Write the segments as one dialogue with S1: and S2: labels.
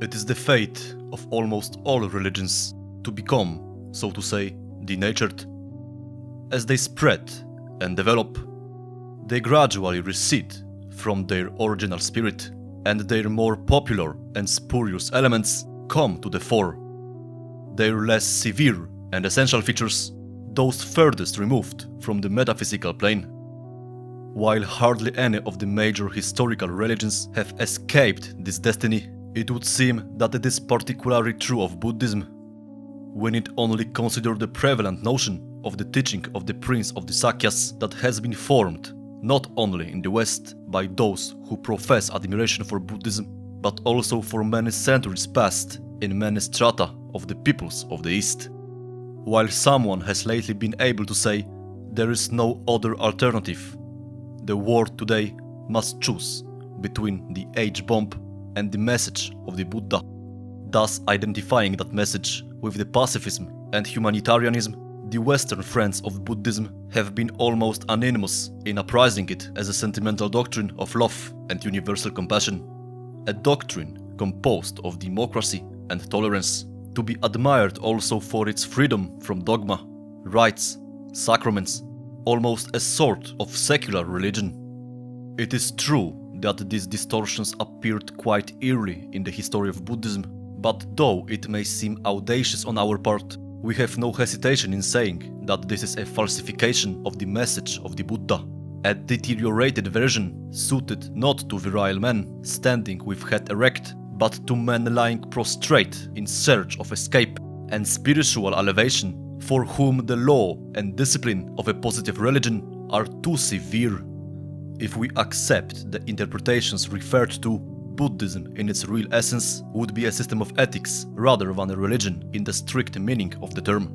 S1: It is the fate of almost all religions to become, so to say, denatured. As they spread and develop, they gradually recede from their original spirit, and their more popular and spurious elements come to the fore. Their less severe and essential features, those furthest removed from the metaphysical plane. While hardly any of the major historical religions have escaped this destiny, it would seem that it is particularly true of Buddhism. We need only consider the prevalent notion of the teaching of the Prince of the Sakyas that has been formed not only in the West by those who profess admiration for Buddhism, but also for many centuries past in many strata of the peoples of the East. While someone has lately been able to say there is no other alternative, the world today must choose between the H-bomb and the message of the Buddha, thus identifying that message with the pacifism and humanitarianism. The Western friends of Buddhism have been almost unanimous in appraising it as a sentimental doctrine of love and universal compassion, a doctrine composed of democracy and tolerance, to be admired also for its freedom from dogma, rites, sacraments, almost a sort of secular religion. It is true that these distortions appeared quite early in the history of Buddhism, but though it may seem audacious on our part, we have no hesitation in saying that this is a falsification of the message of the Buddha, a deteriorated version suited not to virile men standing with head erect, but to men lying prostrate in search of escape and spiritual elevation, for whom the law and discipline of a positive religion are too severe. If we accept the interpretations referred to, Buddhism in its real essence would be a system of ethics rather than a religion in the strict meaning of the term.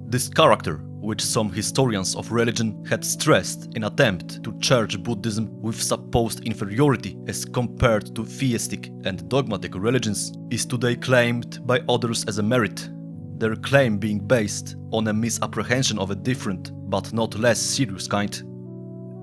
S1: This character, which some historians of religion had stressed in attempt to charge Buddhism with supposed inferiority as compared to theistic and dogmatic religions, is today claimed by others as a merit, their claim being based on a misapprehension of a different but not less serious kind.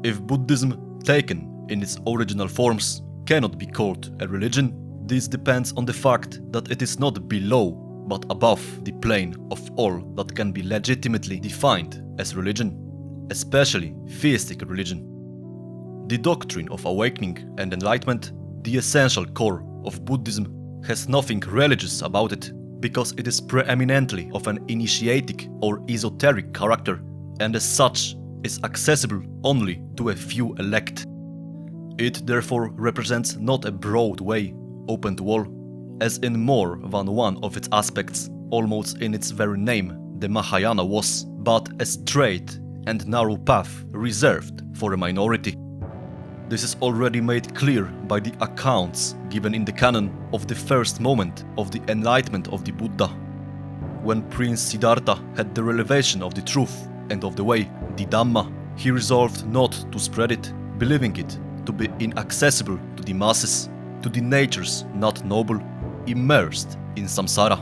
S1: If Buddhism, taken in its original forms, cannot be called a religion, this depends on the fact that it is not below but above the plane of all that can be legitimately defined as religion, especially theistic religion. The doctrine of awakening and enlightenment, the essential core of Buddhism, has nothing religious about it, because it is preeminently of an initiatic or esoteric character, and as such is accessible only to a few elect. It therefore represents not a broad way, open to all, as in more than one of its aspects, almost in its very name, the Mahāyāna was, but a straight and narrow path reserved for a minority. This is already made clear by the accounts given in the canon of the first moment of the enlightenment of the Buddha. When Prince Siddhartha had the revelation of the truth and of the way, the Dhamma, he resolved not to spread it, believing it to be inaccessible to the masses, to the natures not noble, immersed in saṃsāra.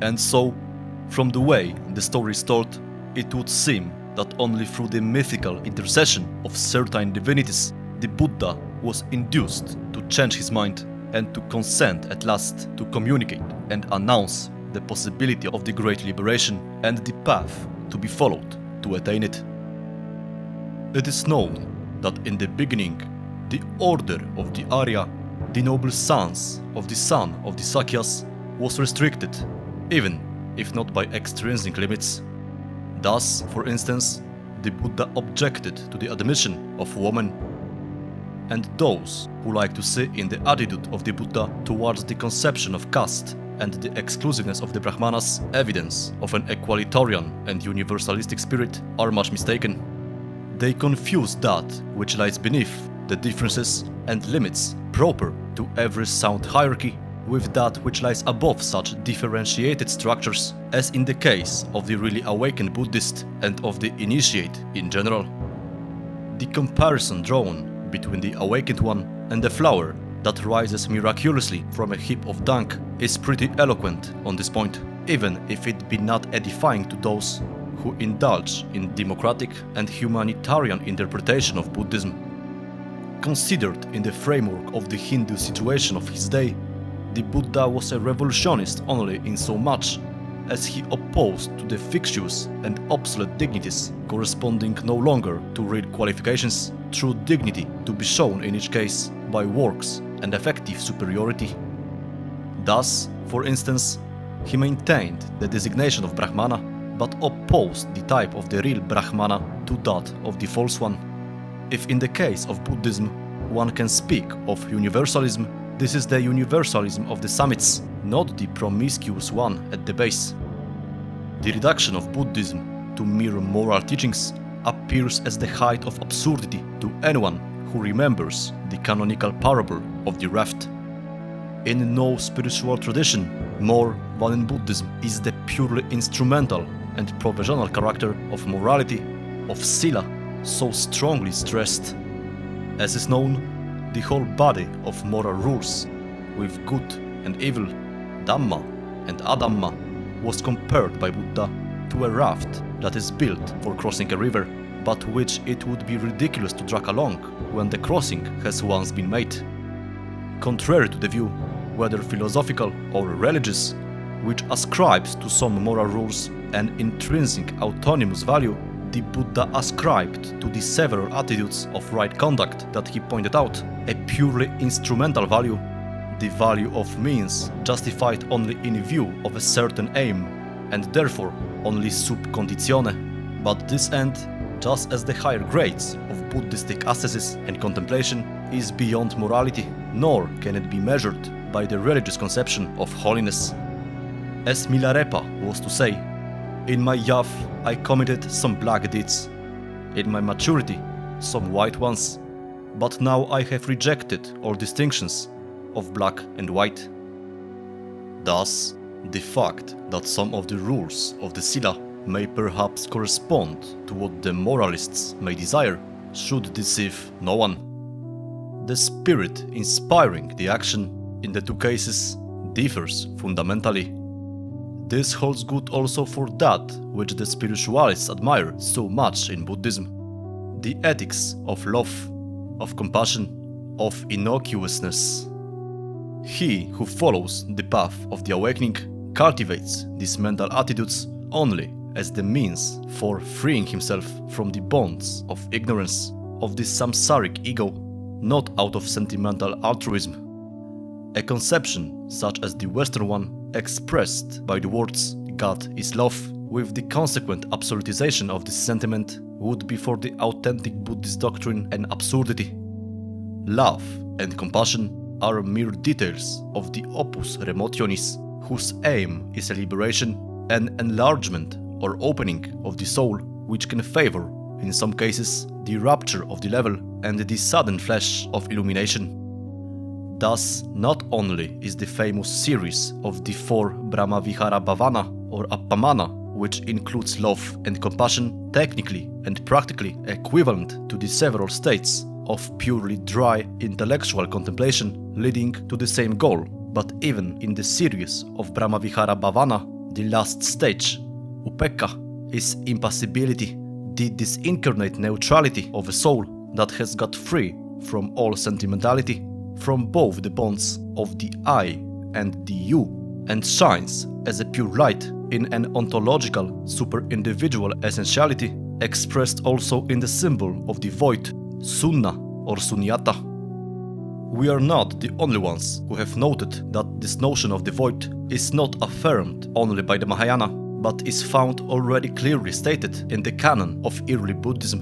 S1: And so, from the way the story is told, it would seem that only through the mythical intercession of certain divinities the Buddha was induced to change his mind and to consent at last to communicate and announce the possibility of the great liberation and the path to be followed to attain it. It is known that in the beginning, the order of the Arya, the noble sons of the son of the Sakyas, was restricted, even if not by extrinsic limits. Thus, for instance, the Buddha objected to the admission of women. And those who like to see in the attitude of the Buddha towards the conception of caste and the exclusiveness of the Brahmanas evidence of an equalitarian and universalistic spirit are much mistaken. They confuse that which lies beneath the differences and limits proper to every sound hierarchy with that which lies above such differentiated structures, as in the case of the really awakened Buddhist and of the initiate in general. The comparison drawn between the awakened one and the flower that rises miraculously from a heap of dung is pretty eloquent on this point, even if it be not edifying to those who indulge in democratic and humanitarian interpretation of Buddhism. Considered in the framework of the Hindu situation of his day, the Buddha was a revolutionist only in so much as he opposed to the fictitious and obsolete dignities corresponding no longer to real qualifications, true dignity to be shown in each case by works and effective superiority. Thus, for instance, he maintained the designation of Brahmana, but opposed the type of the real Brahmana to that of the false one. If in the case of Buddhism one can speak of universalism, this is the universalism of the summits, not the promiscuous one at the base. The reduction of Buddhism to mere moral teachings appears as the height of absurdity to anyone who remembers the canonical parable of the raft. In no spiritual tradition, more than in Buddhism, is the purely instrumental and provisional character of morality, of sila, so strongly stressed. As is known, the whole body of moral rules, with good and evil, Dhamma and Adhamma, was compared by Buddha to a raft that is built for crossing a river, but which it would be ridiculous to drag along when the crossing has once been made. Contrary to the view, whether philosophical or religious, which ascribes to some moral rules an intrinsic autonomous value, the Buddha ascribed to the several attitudes of right conduct that he pointed out a purely instrumental value, the value of means justified only in view of a certain aim, and therefore only sub conditione. But this end, just as the higher grades of Buddhistic asceticism and contemplation, is beyond morality, nor can it be measured by the religious conception of holiness. As Milarepa was to say, "In my youth I committed some black deeds, in my maturity some white ones, but now I have rejected all distinctions of black and white." Thus, the fact that some of the rules of the Sila may perhaps correspond to what the moralists may desire should deceive no one. The spirit inspiring the action in the two cases differs fundamentally. This holds good also for that which the spiritualists admire so much in Buddhism: the ethics of love, of compassion, of innocuousness. He who follows the path of the awakening cultivates these mental attitudes only as the means for freeing himself from the bonds of ignorance, of the samsaric ego, not out of sentimental altruism. A conception such as the Western one, expressed by the words "God is love," with the consequent absolutization of this sentiment, would be for the authentic Buddhist doctrine an absurdity. Love and compassion are mere details of the opus remotionis, whose aim is a liberation, an enlargement or opening of the soul, which can favor, in some cases, the rapture of the level and the sudden flash of illumination. Thus, not only is the famous series of the four Brahma-Vihara Bhavana or Appamana, which includes love and compassion, technically and practically equivalent to the several states of purely dry intellectual contemplation leading to the same goal, but even in the series of Brahma-Vihara Bhavana, the last stage, Upekkha, is impassibility, the disincarnate neutrality of a soul that has got free from all sentimentality, from both the bonds of the I and the you, and shines as a pure light in an ontological, super-individual essentiality, expressed also in the symbol of the void, Sunna or Sunyata. We are not the only ones who have noted that this notion of the void is not affirmed only by the Mahāyāna, but is found already clearly stated in the canon of early Buddhism.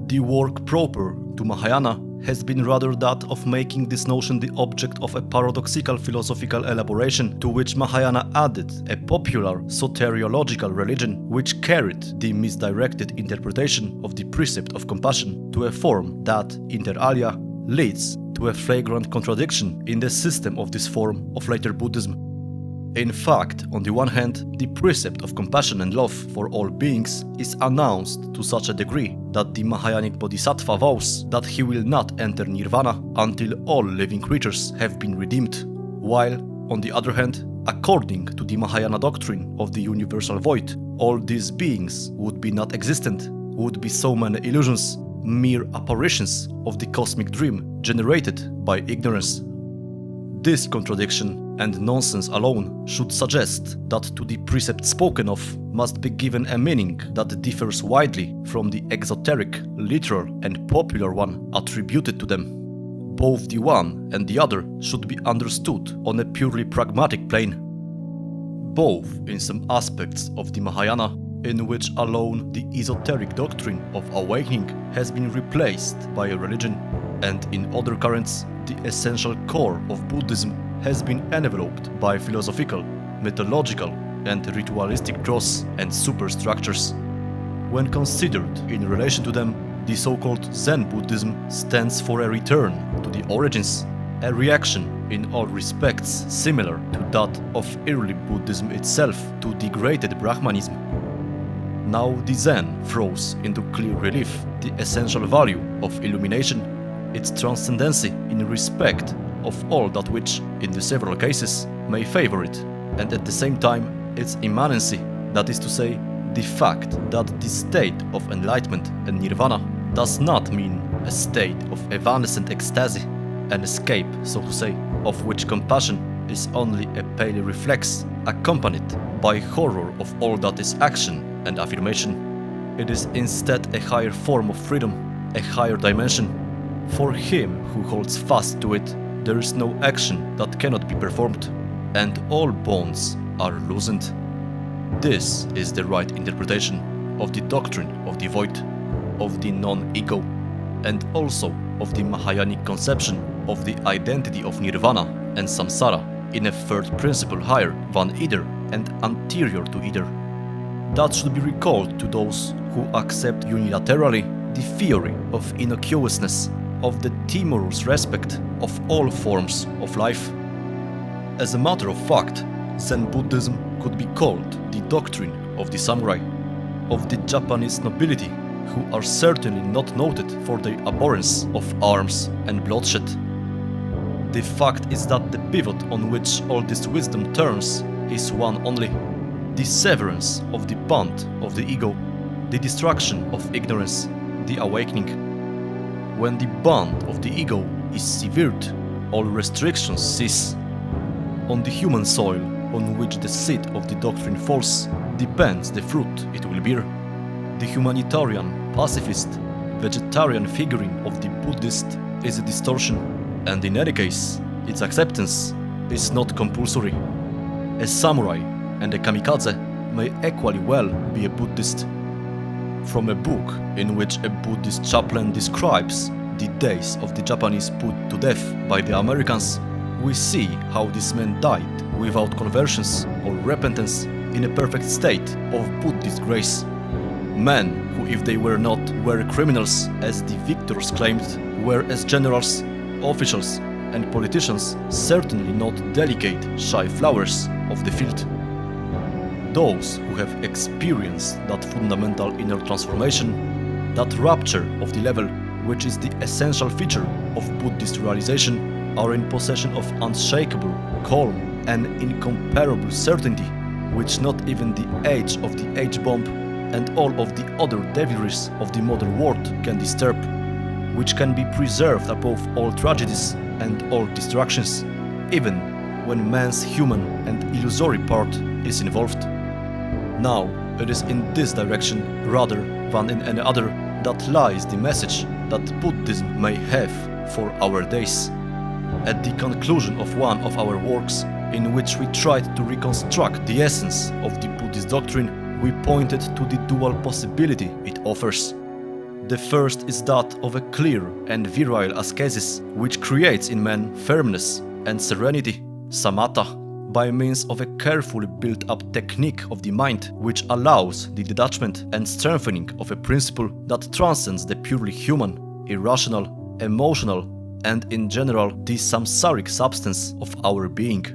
S1: The work proper to Mahāyāna has been rather that of making this notion the object of a paradoxical philosophical elaboration, to which Mahāyāna added a popular soteriological religion which carried the misdirected interpretation of the precept of compassion to a form that, inter alia, leads to a flagrant contradiction in the system of this form of later Buddhism. In fact, on the one hand, the precept of compassion and love for all beings is announced to such a degree that the Mahāyānic Bodhisattva vows that he will not enter nirvana until all living creatures have been redeemed, while, on the other hand, according to the Mahāyāna doctrine of the universal void, all these beings would be not existent, would be so many illusions, mere apparitions of the cosmic dream generated by ignorance. This contradiction and nonsense alone should suggest that to the precept spoken of must be given a meaning that differs widely from the exoteric, literal, and popular one attributed to them. Both the one and the other should be understood on a purely pragmatic plane. Both in some aspects of the Mahāyāna, in which alone the esoteric doctrine of awakening has been replaced by a religion, and in other currents the essential core of Buddhism has been enveloped by philosophical, mythological, and ritualistic gross and superstructures. When considered in relation to them, the so-called Zen Buddhism stands for a return to the origins, a reaction in all respects similar to that of early Buddhism itself to degraded Brahmanism. Now the Zen throws into clear relief the essential value of illumination, its transcendency in respect of all that which, in the several cases, may favor it, and at the same time its immanency, that is to say, the fact that the state of enlightenment and nirvana does not mean a state of evanescent ecstasy, an escape, so to say, of which compassion is only a pale reflex, accompanied by horror of all that is action and affirmation. It is instead a higher form of freedom, a higher dimension. For him who holds fast to it, there is no action that cannot be performed, and all bonds are loosened. This is the right interpretation of the doctrine of the void, of the non-ego, and also of the Mahāyānic conception of the identity of nirvana and saṃsāra in a third principle higher than either and anterior to either. That should be recalled to those who accept unilaterally the theory of innocuousness, of the timorous respect of all forms of life. As a matter of fact, Zen Buddhism could be called the doctrine of the samurai, of the Japanese nobility, who are certainly not noted for their abhorrence of arms and bloodshed. The fact is that the pivot on which all this wisdom turns is one only: the severance of the bond of the ego, the destruction of ignorance, the awakening. When the bond of the ego is severed, all restrictions cease. On the human soil on which the seed of the doctrine falls depends the fruit it will bear. The humanitarian, pacifist, vegetarian figuring of the Buddhist is a distortion, and in any case, its acceptance is not compulsory. A samurai and a kamikaze may equally well be a Buddhist. From a book in which a Buddhist chaplain describes the days of the Japanese put to death by the Americans, we see how these men died without conversions or repentance, in a perfect state of Buddhist grace. Men who, if they were not, were criminals, as the victors claimed, were as generals, officials, and politicians certainly not delicate, shy flowers of the field. Those who have experienced that fundamental inner transformation, that rapture of the level which is the essential feature of Buddhist realization, are in possession of unshakable, calm, and incomparable certainty, which not even the age of the H-bomb and all of the other devilries of the modern world can disturb, which can be preserved above all tragedies and all distractions, even when man's human and illusory part is involved. Now, it is in this direction, rather than in any other, that lies the message that Buddhism may have for our days. At the conclusion of one of our works, in which we tried to reconstruct the essence of the Buddhist doctrine, we pointed to the dual possibility it offers. The first is that of a clear and virile ascesis, which creates in man firmness and serenity, samatha, by means of a carefully built-up technique of the mind, which allows the detachment and strengthening of a principle that transcends the purely human, irrational, emotional, and in general the samsaric substance of our being.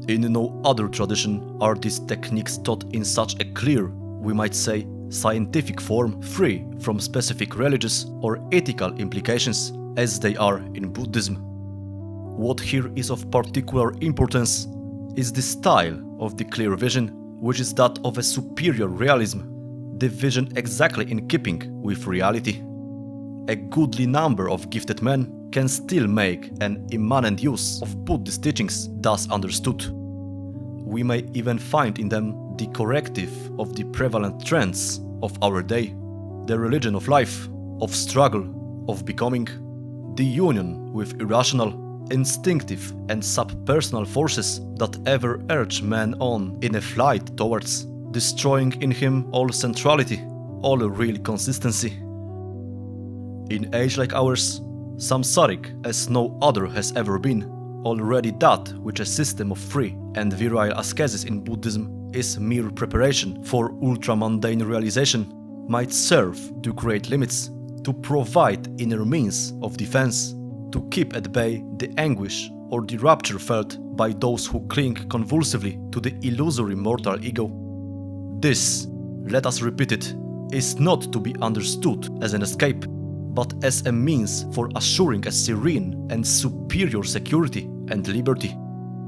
S1: In no other tradition are these techniques taught in such a clear, we might say, scientific form, free from specific religious or ethical implications, as they are in Buddhism. What here is of particular importance is the style of the clear vision, which is that of a superior realism, the vision exactly in keeping with reality. A goodly number of gifted men can still make an immanent use of Buddhist teachings thus understood. We may even find in them the corrective of the prevalent trends of our day, the religion of life, of struggle, of becoming, the union with irrational, instinctive and subpersonal forces that ever urge man on in a flight towards destroying in him all centrality, all real consistency. In age like ours, saṃsāric as no other has ever been, already that which a system of free and virile asceticism in Buddhism is mere preparation for ultra-mundane realization, might serve to create limits, to provide inner means of defense, to keep at bay the anguish or the rapture felt by those who cling convulsively to the illusory mortal ego. This, let us repeat it, is not to be understood as an escape, but as a means for assuring a serene and superior security and liberty.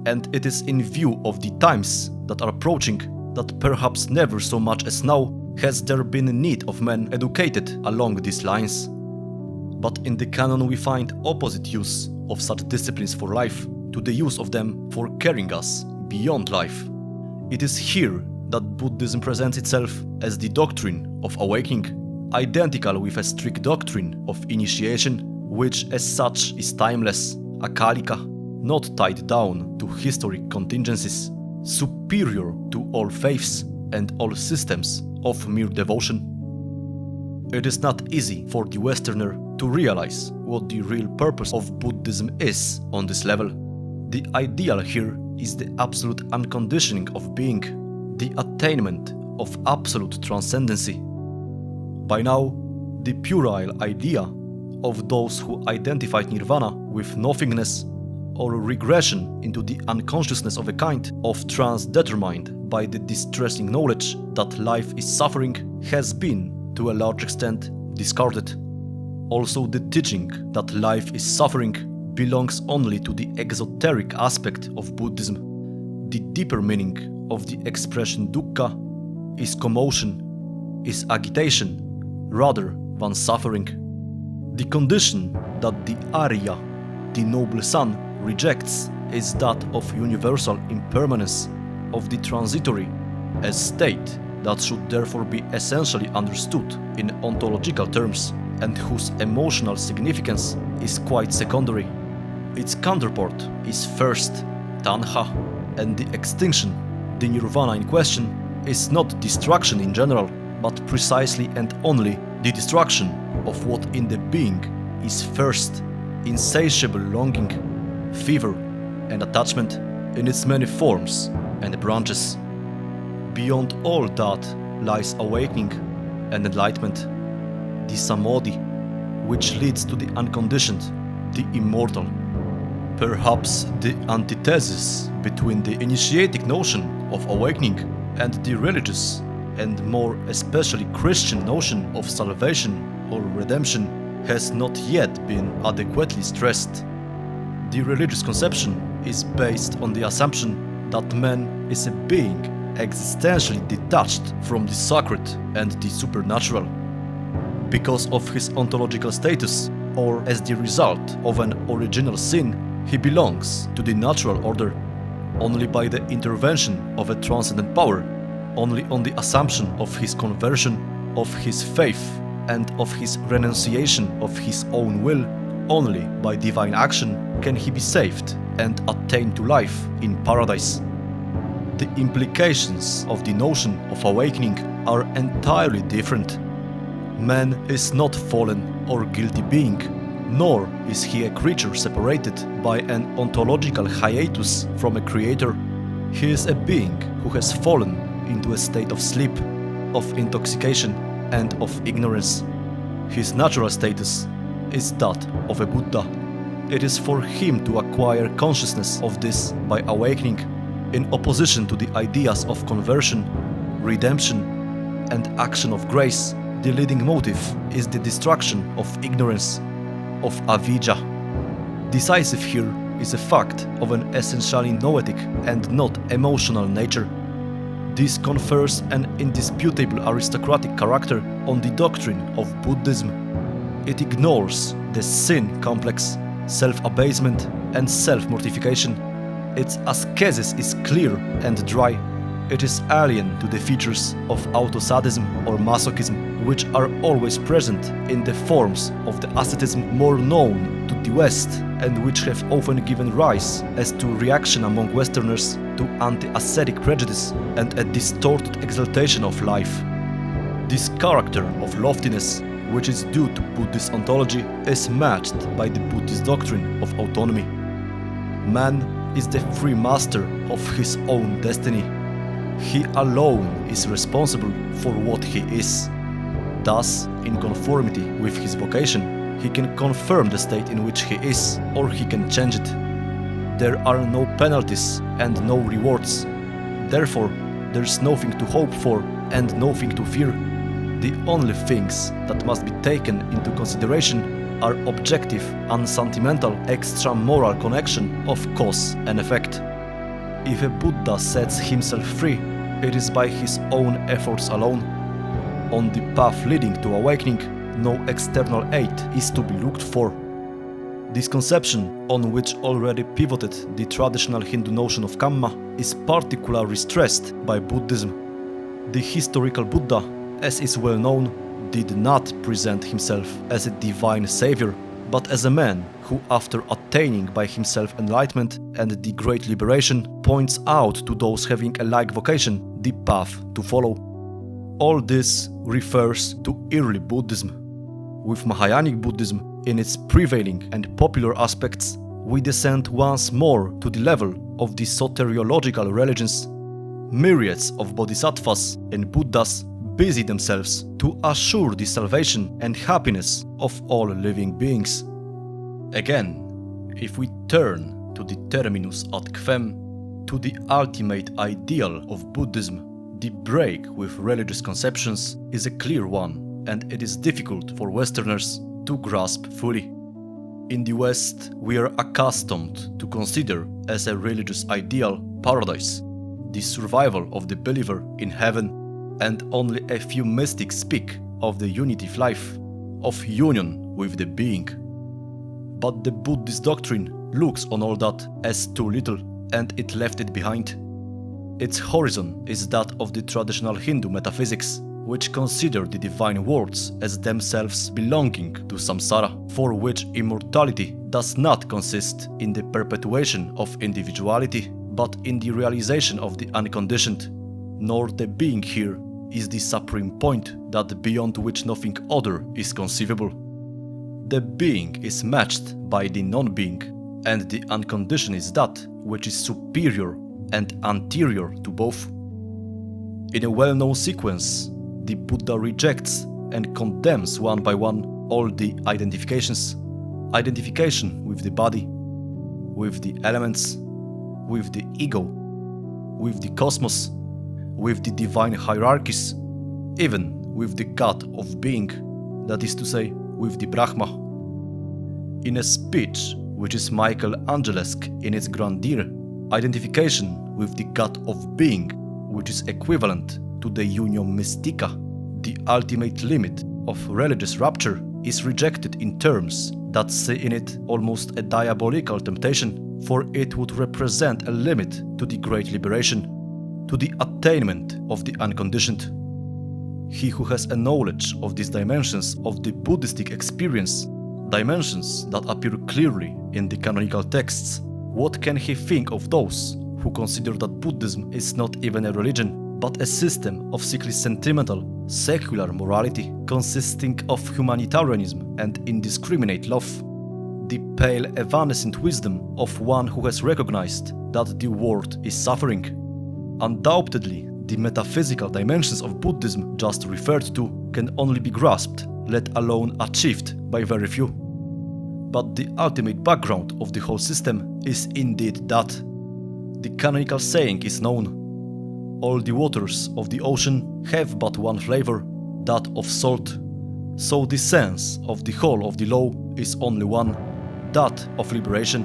S1: And it is in view of the times that are approaching that perhaps never so much as now has there been need of men educated along these lines. But in the canon we find opposite use of such disciplines for life to the use of them for carrying us beyond life. It is here that Buddhism presents itself as the doctrine of awakening, identical with a strict doctrine of initiation, which as such is timeless, akalika, not tied down to historic contingencies, superior to all faiths and all systems of mere devotion. It is not easy for the Westerner to realize what the real purpose of Buddhism is on this level. The ideal here is the absolute unconditioning of being, the attainment of absolute transcendency. By now, the puerile idea of those who identified nirvana with nothingness or regression into the unconsciousness of a kind of trance determined by the distressing knowledge that life is suffering has been, to a large extent, discarded. Also, the teaching that life is suffering belongs only to the exoteric aspect of Buddhism. The deeper meaning of the expression dukkha is commotion, is agitation, rather than suffering. The condition that the Arya, the noble son, rejects is that of universal impermanence, of the transitory, a state that should therefore be essentially understood in ontological terms and whose emotional significance is quite secondary. Its counterpart is first, tanha, and the extinction, the nirvana in question, is not destruction in general, but precisely and only the destruction of what in the being is first, insatiable longing, fever, and attachment in its many forms and branches. Beyond all that lies awakening and enlightenment, the samadhi, which leads to the unconditioned, the immortal. Perhaps the antithesis between the initiatic notion of awakening and the religious, and more especially Christian notion of salvation or redemption has not yet been adequately stressed. The religious conception is based on the assumption that man is a being existentially detached from the sacred and the supernatural. Because of his ontological status, or as the result of an original sin, he belongs to the natural order. Only by the intervention of a transcendent power, only on the assumption of his conversion, of his faith, and of his renunciation of his own will, only by divine action can he be saved and attain to life in paradise. The implications of the notion of awakening are entirely different. Man is not fallen or guilty being, nor is he a creature separated by an ontological hiatus from a creator. He is a being who has fallen into a state of sleep, of intoxication, and of ignorance. His natural status is that of a Buddha. It is for him to acquire consciousness of this by awakening, in opposition to the ideas of conversion, redemption, and action of grace. The leading motive is the destruction of ignorance, of avidya. Decisive here is a fact of an essentially noetic and not emotional nature. This confers an indisputable aristocratic character on the doctrine of Buddhism. It ignores the sin complex, self-abasement, and self-mortification. Its ascesis is clear and dry. It is alien to the features of autosadism or masochism, which are always present in the forms of the asceticism more known to the West and which have often given rise as to reaction among Westerners to anti-ascetic prejudice and a distorted exaltation of life. This character of loftiness, which is due to Buddhist ontology, is matched by the Buddhist doctrine of autonomy. Man is the free master of his own destiny. He alone is responsible for what he is. Thus, in conformity with his vocation, he can confirm the state in which he is, or he can change it. There are no penalties and no rewards. Therefore, there's nothing to hope for and nothing to fear. The only things that must be taken into consideration are objective, unsentimental, extra-moral connection of cause and effect. If a Buddha sets himself free, it is by his own efforts alone. On the path leading to awakening, no external aid is to be looked for. This conception, on which already pivoted the traditional Hindu notion of Kamma, is particularly stressed by Buddhism. The historical Buddha, as is well known, did not present himself as a divine savior, but as a man who, after attaining by himself enlightenment and the great liberation, points out to those having a like vocation the path to follow. All this refers to early Buddhism. With Mahāyānic Buddhism, in its prevailing and popular aspects, we descend once more to the level of the soteriological religions. Myriads of bodhisattvas and Buddhas busy themselves to assure the salvation and happiness of all living beings. Again, if we turn to the terminus ad quem, to the ultimate ideal of Buddhism, the break with religious conceptions is a clear one, and it is difficult for Westerners to grasp fully. In the West, we are accustomed to consider as a religious ideal paradise, the survival of the believer in heaven, and only a few mystics speak of the unity of life, of union with the being. But the Buddhist doctrine looks on all that as too little, and it left it behind. Its horizon is that of the traditional Hindu metaphysics, which consider the divine worlds as themselves belonging to saṃsāra, for which immortality does not consist in the perpetuation of individuality, but in the realization of the unconditioned, nor the being here is the supreme point that beyond which nothing other is conceivable. The being is matched by the non-being, and the unconditioned is that which is superior and anterior to both. In a well-known sequence, the Buddha rejects and condemns one by one all the identifications. Identification with the body, with the elements, with the ego, with the cosmos, with the divine hierarchies, even with the God of being, that is to say, with the Brahma. In a speech which is Michelangelesque in its grandeur, identification with the God of being, which is equivalent to the union mystica, the ultimate limit of religious rapture, is rejected in terms that see in it almost a diabolical temptation, for it would represent a limit to the great liberation, to the attainment of the unconditioned. He who has a knowledge of these dimensions of the Buddhistic experience, dimensions that appear clearly in the canonical texts, what can he think of those who consider that Buddhism is not even a religion, but a system of sickly sentimental, secular morality consisting of humanitarianism and indiscriminate love? The pale evanescent wisdom of one who has recognized that the world is suffering. Undoubtedly, the metaphysical dimensions of Buddhism just referred to can only be grasped, let alone achieved, by very few. But the ultimate background of the whole system is indeed that. The canonical saying is known: all the waters of the ocean have but one flavor, that of salt. So the sense of the whole of the law is only one, that of liberation.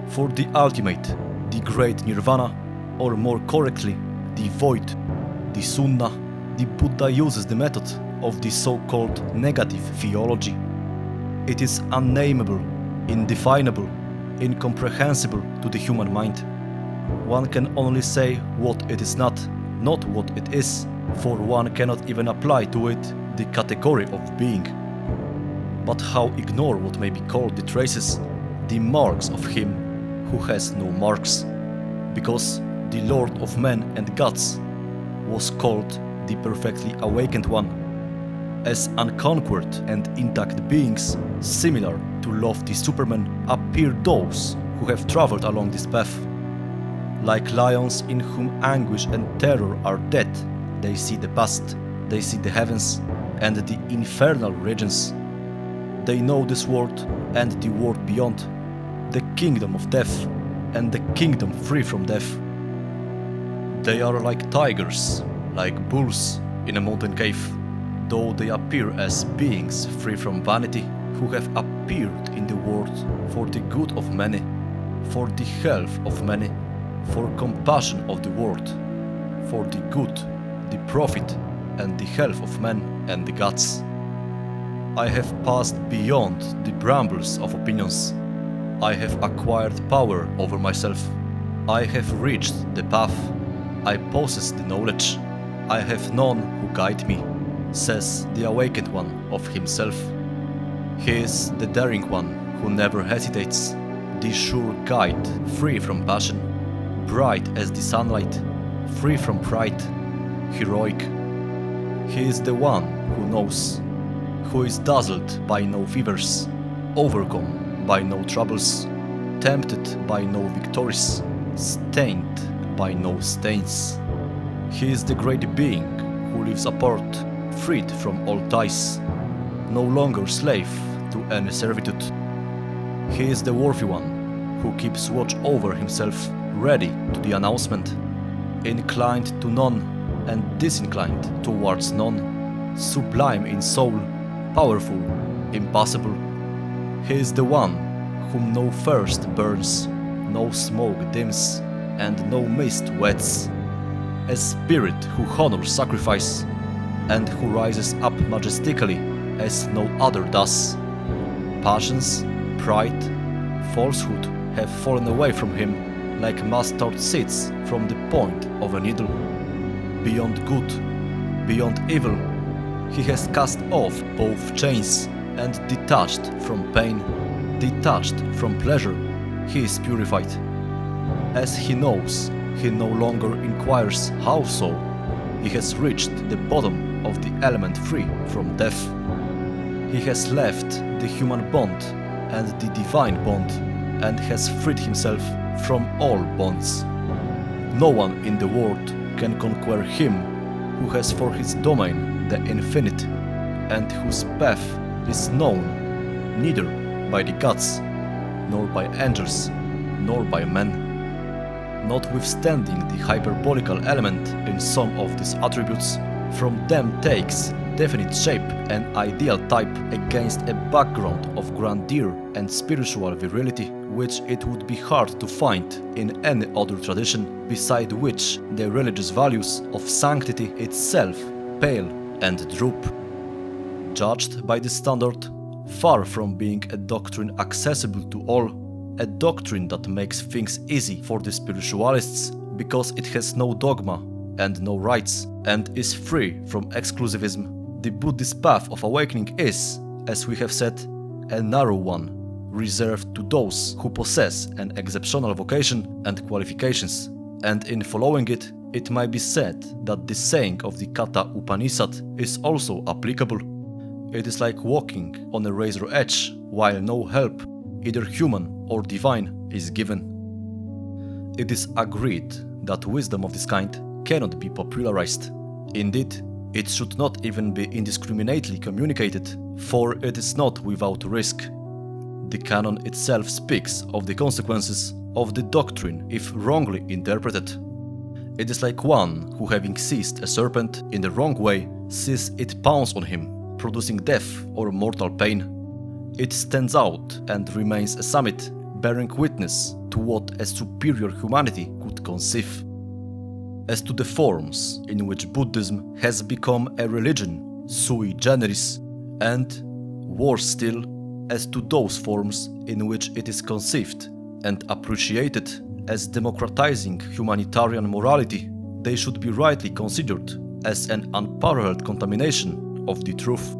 S1: For the ultimate, the great nirvana, or more correctly, the void, the sunnah, the Buddha uses the method of the so-called negative theology. It is unnameable, indefinable, incomprehensible to the human mind. One can only say what it is not what it is, for one cannot even apply to it the category of being. But how ignore what may be called the traces, the marks of him who has no marks? Because the Lord of men and gods was called the perfectly awakened one. As unconquered and intact beings, similar to lofty supermen, appear those who have traveled along this path. Like lions in whom anguish and terror are dead, they see the past, they see the heavens and the infernal regions. They know this world and the world beyond, the kingdom of death and the kingdom free from death. They are like tigers, like bulls in a mountain cave, though they appear as beings free from vanity, who have appeared in the world for the good of many, for the health of many, for compassion of the world, for the good, the profit, and the health of men and the gods. I have passed beyond the brambles of opinions. I have acquired power over myself. I have reached the path. I possess the knowledge. I have none who guide me, says the awakened one of himself. He is the daring one who never hesitates, the sure guide, free from passion, bright as the sunlight, free from pride, heroic. He is the one who knows, who is dazzled by no fevers, overcome by no troubles, tempted by no victories, stained by no stains. He is the great being who lives apart, freed from all ties, no longer slave to any servitude. He is the worthy one who keeps watch over himself, ready to the announcement, inclined to none and disinclined towards none, sublime in soul, powerful, impassible. He is the one whom no thirst burns, no smoke dims, and no mist wets, a spirit who honors sacrifice, and who rises up majestically as no other does. Passions, pride, falsehood have fallen away from him like mustard seeds from the point of a needle. Beyond good, beyond evil, he has cast off both chains, and detached from pain, detached from pleasure, he is purified. As he knows, he no longer inquires how so. He has reached the bottom of the element free from death. He has left the human bond and the divine bond, and has freed himself from all bonds. No one in the world can conquer him who has for his domain the infinite, and whose path is known neither by the gods, nor by angels, nor by men. Notwithstanding the hyperbolical element in some of these attributes, from them takes definite shape and ideal type against a background of grandeur and spiritual virility, which it would be hard to find in any other tradition, beside which the religious values of sanctity itself pale and droop. Judged by this standard, far from being a doctrine accessible to all, a doctrine that makes things easy for the spiritualists because it has no dogma and no rights and is free from exclusivism, the Buddhist path of awakening is, as we have said, a narrow one, reserved to those who possess an exceptional vocation and qualifications, and in following it, it might be said that the saying of the Katha Upanishad is also applicable. It is like walking on a razor edge while no help, either human or divine, is given. It is agreed that wisdom of this kind cannot be popularized. Indeed, it should not even be indiscriminately communicated, for it is not without risk. The canon itself speaks of the consequences of the doctrine if wrongly interpreted. It is like one who, having seized a serpent in the wrong way, sees it pounce on him, producing death or mortal pain. It stands out and remains a summit, bearing witness to what a superior humanity could conceive. As to the forms in which Buddhism has become a religion sui generis, and, worse still, as to those forms in which it is conceived and appreciated as democratizing humanitarian morality, they should be rightly considered as an unparalleled contamination of the truth.